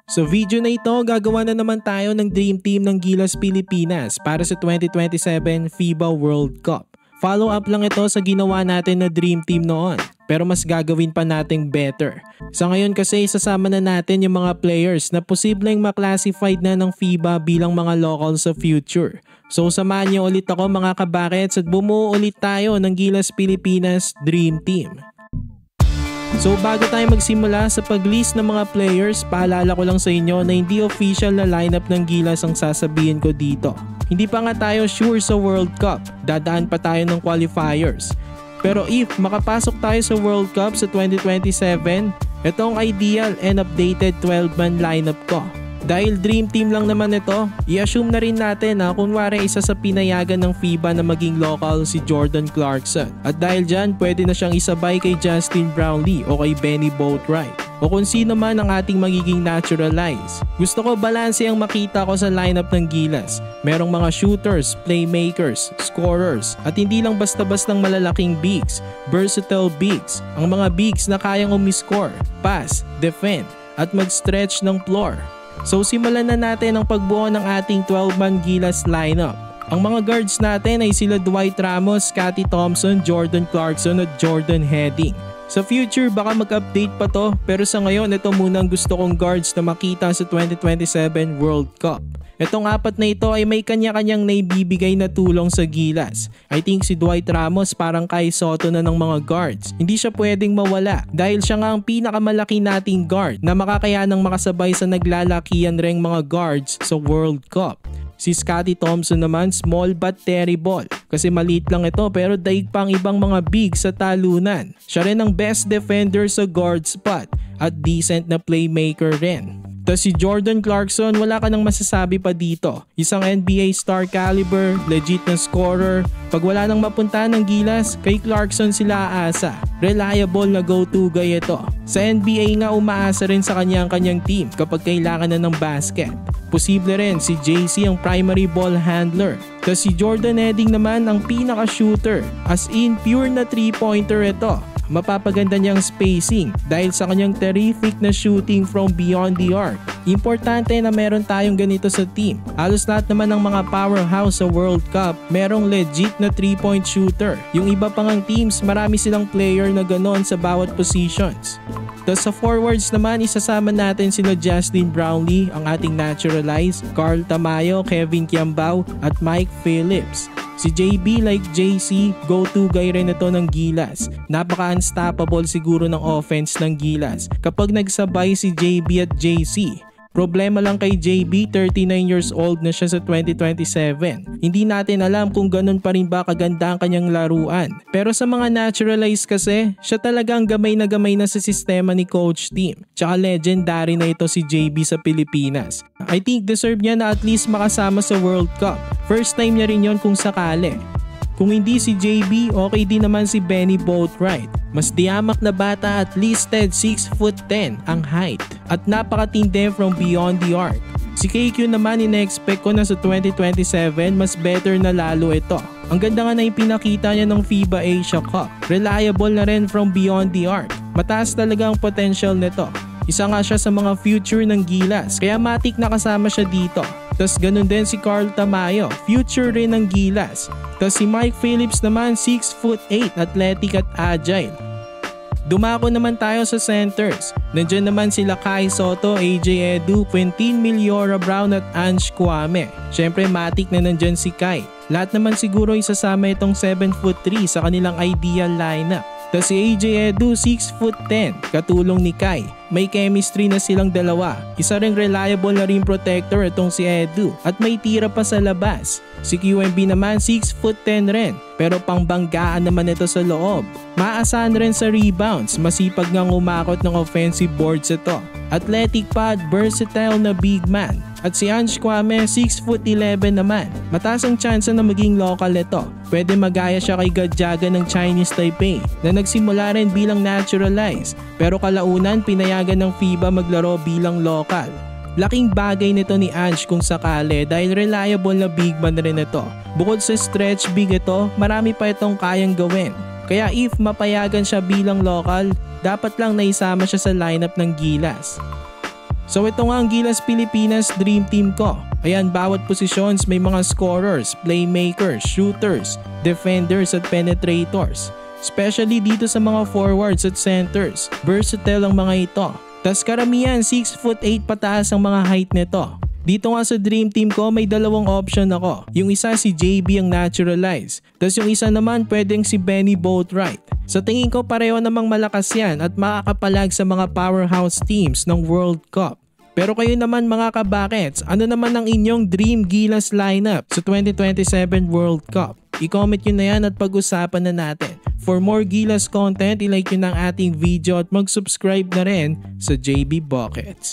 Sa video na ito, gagawa na naman tayo ng Dream Team ng Gilas Pilipinas para sa 2027 FIBA World Cup. Follow up lang ito sa ginawa natin na Dream Team noon, pero mas gagawin pa nating better. Sa ngayon kasi isasama na natin yung mga players na posibleng maklasify na ng FIBA bilang mga local sa future. So samahan niyo ulit ako mga kabakets at bumuo ulit tayo ng Gilas Pilipinas Dream Team. So bago tayo magsimula sa pag-list ng mga players, paalala ko lang sa inyo na hindi official na lineup ng Gilas ang sasabihin ko dito. Hindi pa nga tayo sure sa World Cup, dadaan pa tayo ng qualifiers. Pero if makapasok tayo sa World Cup sa 2027, ito ang ideal and updated 12-man lineup ko. Dahil Dream Team lang naman ito, i-assume na rin natin na kunwari isa sa pinayagan ng FIBA na maging local si Jordan Clarkson. At dahil dyan, pwede na siyang isabay kay Justin Brownlee o kay Benny Boatwright o kung sino man ang ating magiging naturalize. Gusto ko balanse ang makita ko sa lineup ng Gilas. Merong mga shooters, playmakers, scorers at hindi lang basta-bastang malalaking bigs, versatile bigs. Ang mga bigs na kayang umiscore, pass, defend at mag-stretch ng floor. So simulan na natin ang pagbuo ng ating 12-man Gilas lineup. Ang mga guards natin ay sila Dwight Ramos, Scottie Thompson, Jordan Clarkson at Jordan Heading. Sa future baka mag-update pa to, pero sa ngayon ito muna ang gusto kong guards na makita sa 2027 World Cup. Itong apat na ito ay may kanya-kanyang naibibigay na tulong sa Gilas. I think si Dwight Ramos parang Kai Sotto na ng mga guards. Hindi siya pwedeng mawala dahil siya nga ang pinakamalaki nating guard na makakayanang makasabay sa naglalakihan ring mga guards sa World Cup. Si Scottie Thompson naman small but terrible kasi maliit lang ito pero daig pang ibang mga big sa talunan. Siya rin ang best defender sa guard spot at decent na playmaker rin. Tapos si Jordan Clarkson, wala ka nang masasabi pa dito. Isang NBA star caliber, legit na scorer. Pag wala nang mapunta ng Gilas, kay Clarkson sila aasa. Reliable na go-to guy ito. Sa NBA nga umaasa rin sa kanyang team kapag kailangan na ng basket. Posible rin si JC ang primary ball handler. Tapos si Jordan Heading naman ang pinaka-shooter. As in, pure na 3-pointer ito. Mapapaganda niyang spacing dahil sa kanyang terrific na shooting from beyond the arc. Importante na meron tayong ganito sa team. Halos lahat naman ng mga powerhouse sa World Cup merong legit na 3-point shooter. Yung iba pang ang teams marami silang player na ganon sa bawat positions. Tapos sa forwards naman isasama natin sila Justin Brownlee, ang ating naturalize, Carl Tamayo, Kevin Kiambao at Mike Phillips. Si JB like JC, go-to guy rin ito ng Gilas. Napaka-unstoppable siguro ng offense ng Gilas kapag nagsabay si JB at JC. Problema lang kay JB, 39 years old na siya sa 2027. Hindi natin alam kung ganun pa rin ba kaganda ang kanyang laruan. Pero sa mga naturalized kasi, siya talagang gamay na sa sistema ni Coach Team. Tsaka legendary na ito si JB sa Pilipinas. I think deserve niya na at least makasama sa World Cup. First time niya rin yon kung sakali. Kung hindi si JB, okay din naman si Benny Boatwright. Mas diamak na bata at listed 6'10" ang height at napakatindi from beyond the arc. Si KQ naman ina-expect ko na sa 2027 mas better na lalo ito. Ang ganda nga na ipinakita niya ng FIBA Asia Cup. Reliable na rin from beyond the arc. Mataas talaga ang potential nito. Isa nga siya sa mga future ng Gilas kaya matik na kasama siya dito. Tapos ganun din si Carl Tamayo, future rin ng Gilas. Tapos si Mike Phillips naman 6'8", athletic at agile. Dumako naman tayo sa centers. Nandiyan naman sila Kai Sotto, AJ Edu, Quintin Miliora Brown at Ange Kwame. Syempre matik na nandiyan si Kai. Lahat naman siguro isasama itong 7'3" sa kanilang ideal lineup. Tapos si AJ Edu 6'10", katulong ni Kai. May chemistry na silang dalawa. Isa ring reliable na rim protector itong si Edu at may tira pa sa labas. Si QMB naman 6'10" rin pero pangbanggaan naman ito sa loob. Maasahan rin sa rebounds, masipag ngang umakot ng offensive boards ito. Athletic pa at versatile na big man. At si Ange Kwame 6'11" naman. Mataas ang chance na maging local ito. Pwede magaya siya kay Gadjaga ng Chinese Taipei na nagsimula rin bilang naturalized pero kalaunan pinayagan ng FIBA maglaro bilang local. Laking bagay nito ni Ange kung sakali dahil reliable na big man rin ito. Bukod sa stretch big ito, marami pa itong kayang gawin. Kaya if mapayagan siya bilang local, dapat lang naisama siya sa lineup ng Gilas. So ito nga ang Gilas Pilipinas Dream Team ko. Ayan, bawat positions may mga scorers, playmakers, shooters, defenders at penetrators. Especially dito sa mga forwards at centers. Versatile ang mga ito. Tas karamihan 6'8" pataas ang mga height nito. Dito nga sa Dream Team ko may dalawang option ako. Yung isa si JB ang naturalized. Tas yung isa naman pwedeng si Benny Boatwright. Sa tingin ko pareho namang malakas yan at makakapalag sa mga powerhouse teams ng World Cup. Pero kayo naman mga kabakets, ano naman ang inyong Dream Gilas lineup sa 2027 World Cup? I-comment nyo na yan at pag-usapan na natin. For more Gilas content, i-like nyo ng ating video at mag-subscribe na rin sa JB Buckets.